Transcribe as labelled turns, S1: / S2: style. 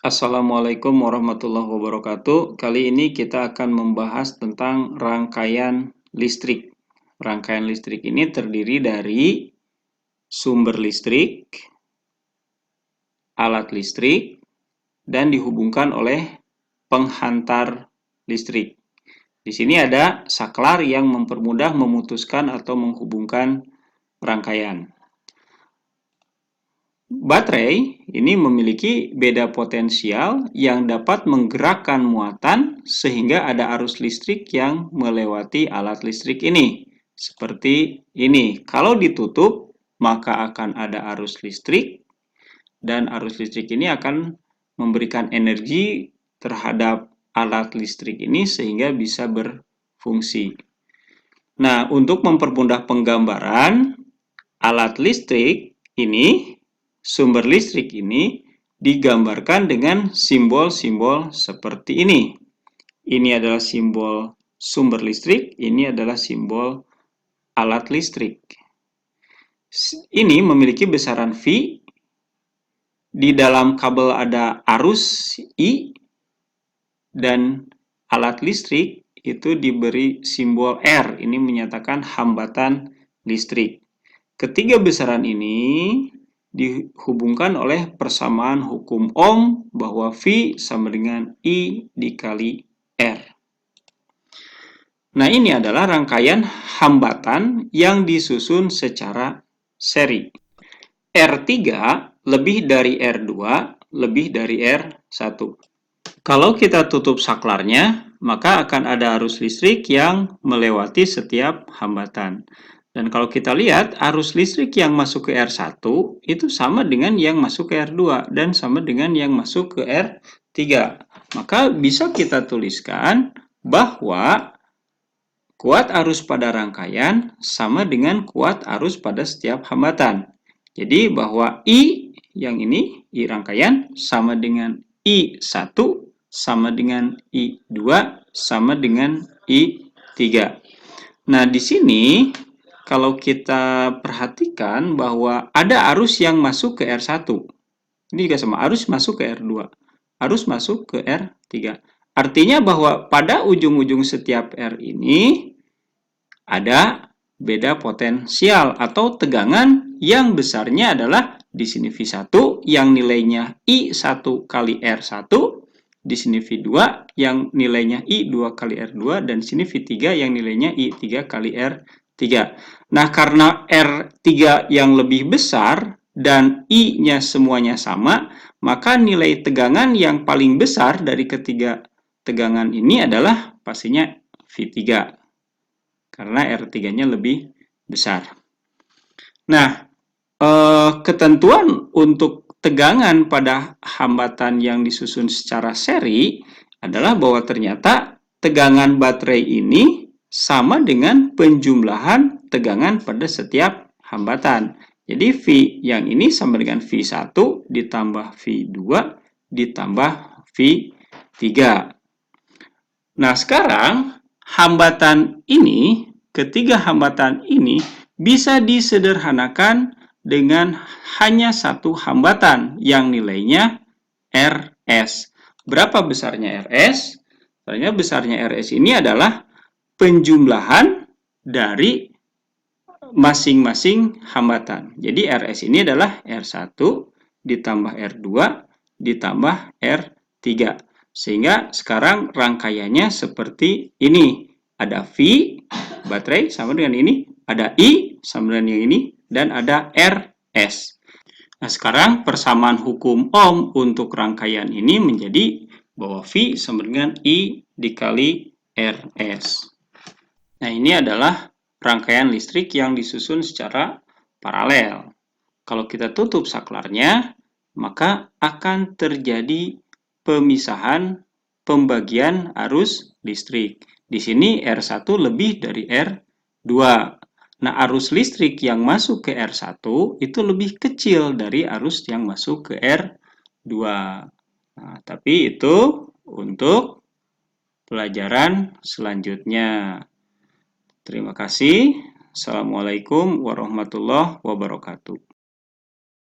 S1: Assalamualaikum warahmatullahi wabarakatuh. Kali ini kita akan membahas tentang rangkaian listrik. Rangkaian listrik ini terdiri dari sumber listrik, alat listrik, dan dihubungkan oleh penghantar listrik. Di sini ada saklar yang mempermudah memutuskan atau menghubungkan rangkaian. Baterai ini memiliki beda potensial yang dapat menggerakkan muatan sehingga ada arus listrik yang melewati alat listrik ini. Seperti ini, kalau ditutup maka akan ada arus listrik dan arus listrik ini akan memberikan energi terhadap alat listrik ini sehingga bisa berfungsi. Nah, untuk mempermudah penggambaran, alat listrik ini, sumber listrik ini digambarkan dengan simbol-simbol seperti ini. Ini adalah simbol sumber listrik, ini adalah simbol alat listrik. Ini memiliki besaran V, di dalam kabel ada arus I, dan alat listrik itu diberi simbol R, ini menyatakan hambatan listrik. Ketiga besaran ini dihubungkan oleh persamaan hukum Ohm bahwa V sama dengan I dikali R. Nah, ini adalah rangkaian hambatan yang disusun secara seri. R3 lebih dari R2 lebih dari R1. Kalau kita tutup saklarnya, maka akan ada arus listrik yang melewati setiap hambatan. Dan kalau kita lihat, arus listrik yang masuk ke R1 itu sama dengan yang masuk ke R2 dan sama dengan yang masuk ke R3. Maka bisa kita tuliskan bahwa kuat arus pada rangkaian sama dengan kuat arus pada setiap hambatan. Jadi bahwa I yang ini, I rangkaian, sama dengan I1 sama dengan I2 sama dengan I3. Nah, di sini kalau kita perhatikan bahwa ada arus yang masuk ke R1. Ini juga sama, arus masuk ke R2. Arus masuk ke R3. Artinya bahwa pada ujung-ujung setiap R ini ada beda potensial atau tegangan yang besarnya adalah di sini V1 yang nilainya I1 kali R1, di sini V2 yang nilainya I2 kali R2, dan di sini V3 yang nilainya I3 kali R3. Nah, karena R3 yang lebih besar dan I-nya semuanya sama, maka nilai tegangan yang paling besar dari ketiga tegangan ini adalah pastinya V3. Karena R3-nya lebih besar. Nah, ketentuan untuk tegangan pada hambatan yang disusun secara seri adalah bahwa ternyata tegangan baterai ini sama dengan penjumlahan tegangan pada setiap hambatan. Jadi V yang ini sama dengan V1 ditambah V2 ditambah V3. Nah, sekarang hambatan ini, ketiga hambatan ini bisa disederhanakan dengan hanya satu hambatan yang nilainya Rs. Berapa besarnya Rs? Sebenarnya besarnya Rs ini adalah penjumlahan dari masing-masing hambatan. Jadi Rs ini adalah R1 ditambah R2 ditambah R3. Sehingga sekarang rangkaiannya seperti ini. Ada V, baterai sama dengan ini. Ada I sama dengan yang ini. Dan ada Rs. Nah, sekarang persamaan hukum Ohm untuk rangkaian ini menjadi bahwa V sama dengan I dikali Rs. Nah, ini adalah rangkaian listrik yang disusun secara paralel. Kalau kita tutup saklarnya, maka akan terjadi pemisahan pembagian arus listrik. Di sini R1 lebih dari R2. Nah, arus listrik yang masuk ke R1 itu lebih kecil dari arus yang masuk ke R2. Nah, tapi itu untuk pelajaran selanjutnya. Terima kasih. Assalamualaikum warahmatullahi wabarakatuh.